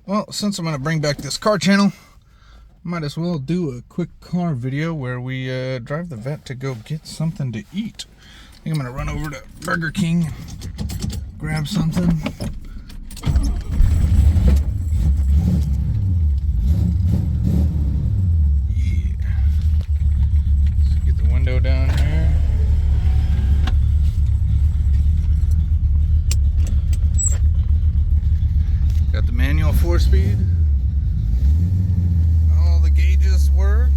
Well, since I'm going to bring back this car channel, might as well do a quick car video where we drive the vet to go get something to eat. I think I'm going to run over to Burger King, grab something. Yeah. Let's get the window down here. Got the manual 4-speed. All the gauges work.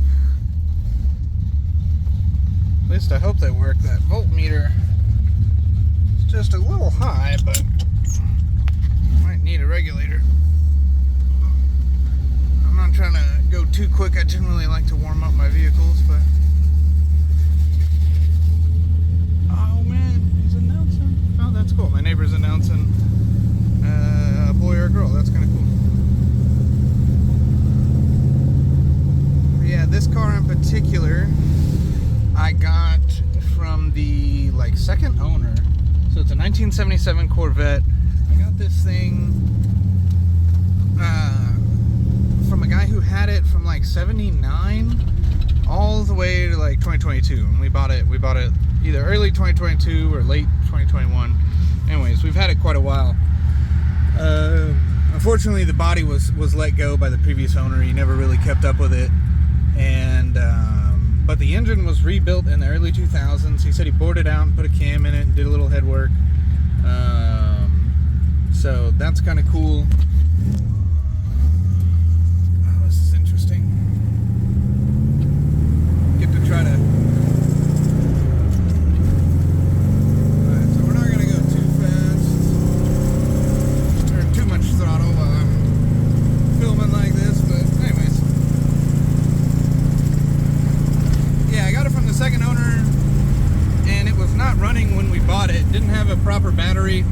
At least I hope they work. That voltmeter is just a little high, but might need a regulator. I'm not trying to go too quick. I generally like to warm up my vehicles, but oh man, he's announcing. Oh, that's cool. My neighbor's announcing a boy or a girl. That's kind of cool. Yeah, this car in particular I got from the second owner. So it's a 1977 Corvette. I got this thing from a guy who had it from 79 all the way to 2022, and we bought it either early 2022 or late 2021. Anyways, we've had it quite a while. Unfortunately, the body was let go by the previous owner. He never really kept up with it, and but the engine was rebuilt in the early 2000s. He said he bored it out and put a cam in it and did a little head work. So that's kind of cool. Oh, this is interesting. Get to try to. Alright, so we're not going to go too fast or too much throttle while I'm filming like this, but anyways. Yeah, I got it from the second owner, and it was not running when we bought it. Didn't have a proper battery,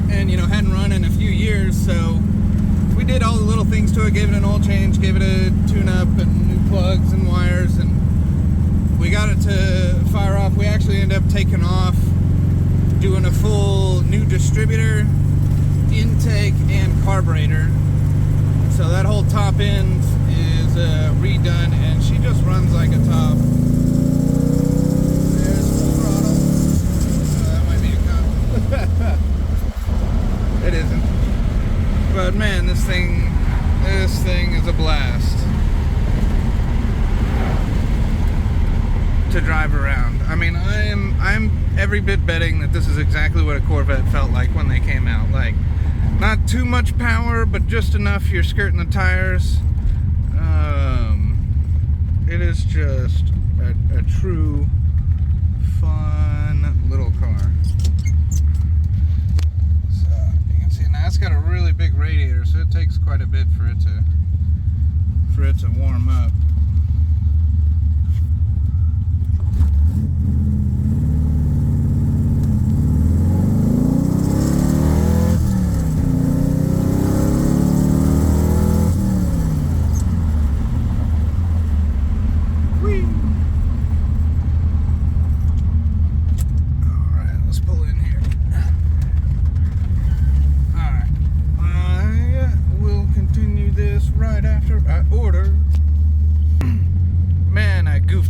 and hadn't run in a few years. So we did all the little things to it. Gave it an oil change, gave it a tune-up, and new plugs and wires, and we got it to fire off. We actually ended up taking off, doing a full new distributor, intake, and carburetor. So that whole top end is redone, and she just runs like a top. There's full throttle. That might be a cop. It isn't. But man, this thing is a blast to drive around. I mean, I'm every bit betting that this is exactly what a Corvette felt like when they came out. Not too much power, but just enough you're skirting the tires. It is just a true fun little car. So you can see now it's got a really big radiator, so it takes quite a bit for it to warm up.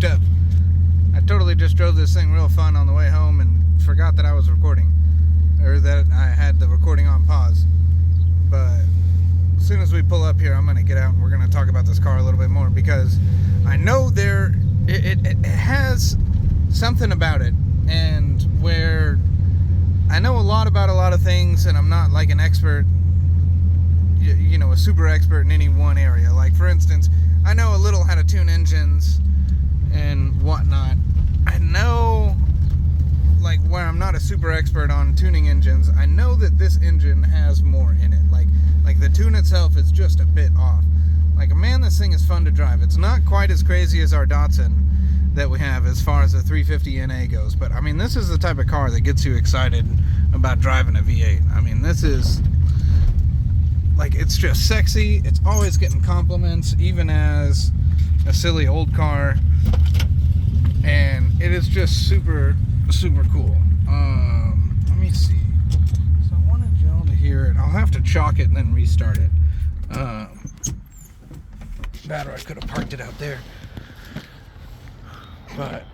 Up. I totally just drove this thing real fun on the way home and forgot that I was recording, or that I had the recording on pause. But as soon as we pull up here, I'm going to get out and we're going to talk about this car a little bit more, because I know it has something about it, and where I know a lot about a lot of things, and I'm not like an expert, a super expert in any one area. Like, for instance, I know a little how to tune engines and whatnot. I know, where I'm not a super expert on tuning engines, I know that this engine has more in it. Like the tune itself is just a bit off. Man, this thing is fun to drive. It's not quite as crazy as our Datsun that we have as far as the 350 NA goes, but I mean, this is the type of car that gets you excited about driving a V8. I mean, this is it's just sexy. It's always getting compliments, even as a silly old car, and it is just super cool. Let me see. So I wanted y'all to hear it to chalk it and then restart it. That, or I could have parked it out there. But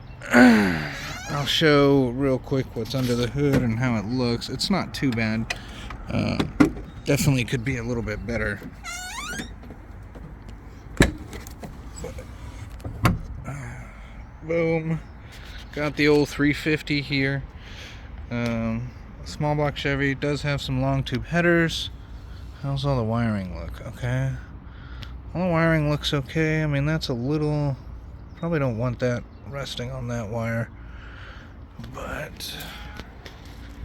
I'll show real quick what's under the hood and how it looks. It's not too bad. Definitely could be a little bit better. Boom. Got the old 350 here. Small block Chevy. Does have some long tube headers. How's all the wiring look? Okay. All the wiring looks okay. I mean, that's a little... Probably don't want that resting on that wire. But...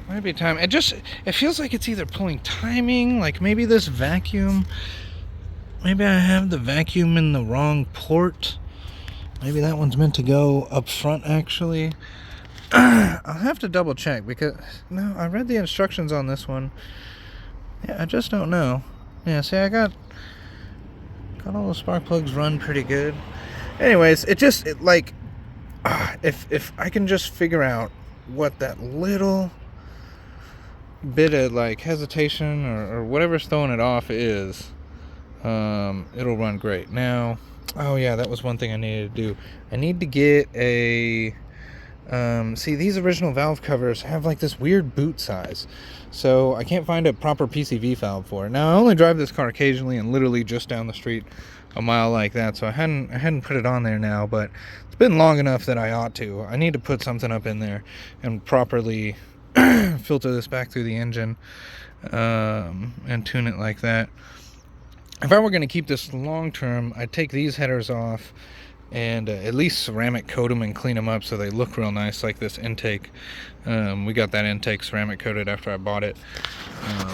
might be time. It feels like it's either pulling timing. Like maybe this vacuum... Maybe I have the vacuum in the wrong port. Maybe that one's meant to go up front, actually. I'll have to double check because... No, I read the instructions on this one. Yeah, I just don't know. Yeah, see, I got all the spark plugs run pretty good. Anyways, if I can just figure out what that little bit of like hesitation or whatever's throwing it off is, it'll run great. Now, oh yeah, that was one thing I needed to do. I need to get a... see, these original valve covers have like this weird boot size, so I can't find a proper PCV valve for it. Now, I only drive this car occasionally and literally just down the street a mile like that, so I hadn't put it on there now, but it's been long enough that I ought to. I need to put something up in there and properly filter this back through the engine and tune it like that. If I were going to keep this long term, I'd take these headers off and at least ceramic coat them and clean them up so they look real nice, like this intake. We got that intake ceramic coated after I bought it,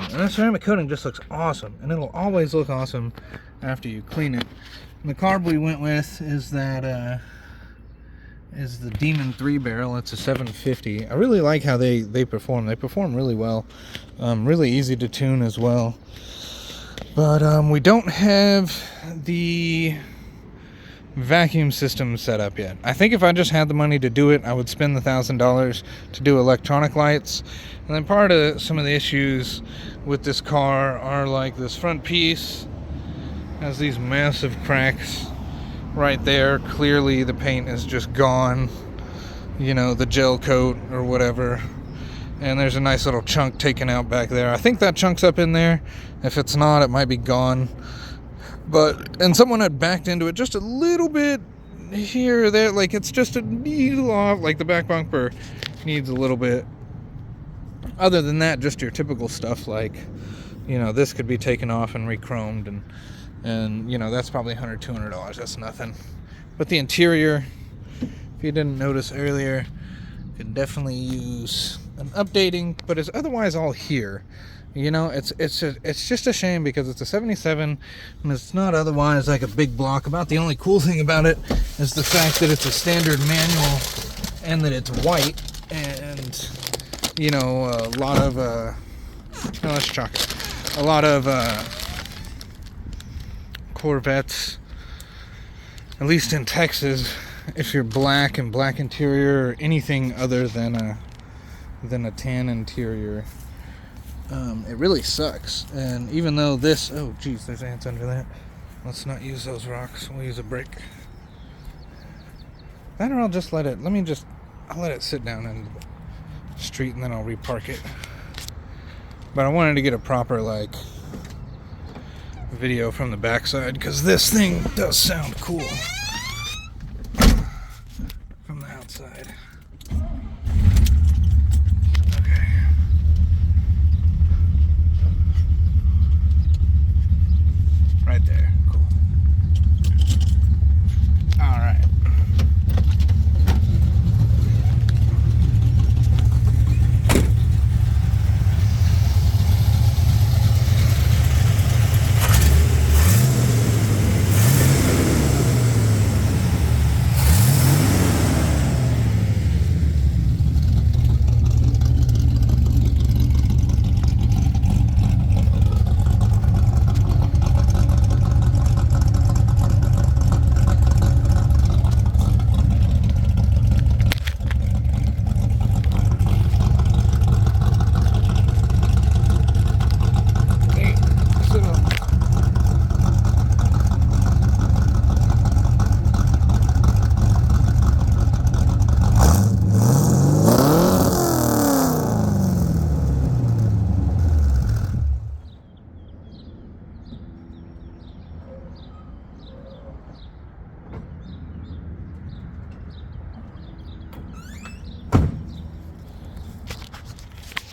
and that ceramic coating just looks awesome, and it'll always look awesome after you clean it. And the carb we went with is that is the Demon 3 barrel. It's a 750. I really like how they perform. They perform really well. Really easy to tune as well. But we don't have the vacuum system set up yet. I think if I just had the money to do it, I would spend the $1,000 to do electronic lights. And then part of some of the issues with this car are like this front piece has these massive cracks right there. Clearly the paint is just gone, you know, the gel coat or whatever. And there's a nice little chunk taken out back there. I think that chunk's up in there. If it's not, it might be gone. And someone had backed into it just a little bit here or there, like it's just a needle off, like the back bumper needs a little bit. Other than that, just your typical stuff, like, you know, this could be taken off and re-chromed, and you know, that's probably $100, $200. That's nothing. But the interior, if you didn't notice earlier, could definitely use an updating, but it's otherwise all here. You know, it's just a shame because it's a 77 and it's not otherwise like a big block. About the only cool thing about it is the fact that it's a standard manual and that it's white, and you know, a lot of let's chalk it. A lot of Corvettes, at least in Texas, if you're black and black interior or anything other than a tan interior, it really sucks. And even though this, oh geez, there's ants under that. Let's not use those rocks. We'll use a brick. Then I'll just let it. I'll let it sit down in the street and then I'll repark it. But I wanted to get a proper like video from the backside because this thing does sound cool from the outside. Right there. Cool. All right.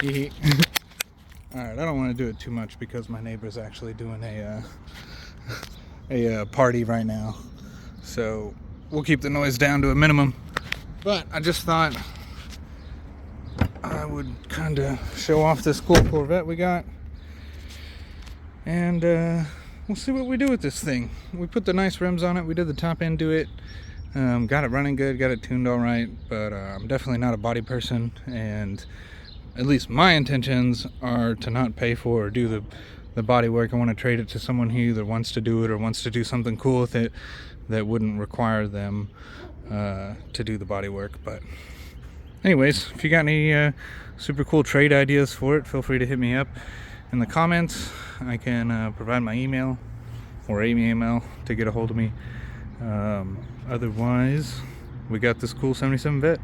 Alright, I don't want to do it too much because my neighbor's actually doing a party right now. So we'll keep the noise down to a minimum. But I just thought I would kind of show off this cool Corvette we got. And we'll see what we do with this thing. We put the nice rims on it. We did the top end to it. Got it running good, got it tuned all right. But I'm definitely not a body person. And at least my intentions are to not pay for or do the body work. I want to trade it to someone who either wants to do it or wants to do something cool with it that wouldn't require them to do the body work. But anyways, if you got any super cool trade ideas for it, feel free to hit me up in the comments. I can provide my email or email to get a hold of me. Otherwise, we got this cool 77 Vett.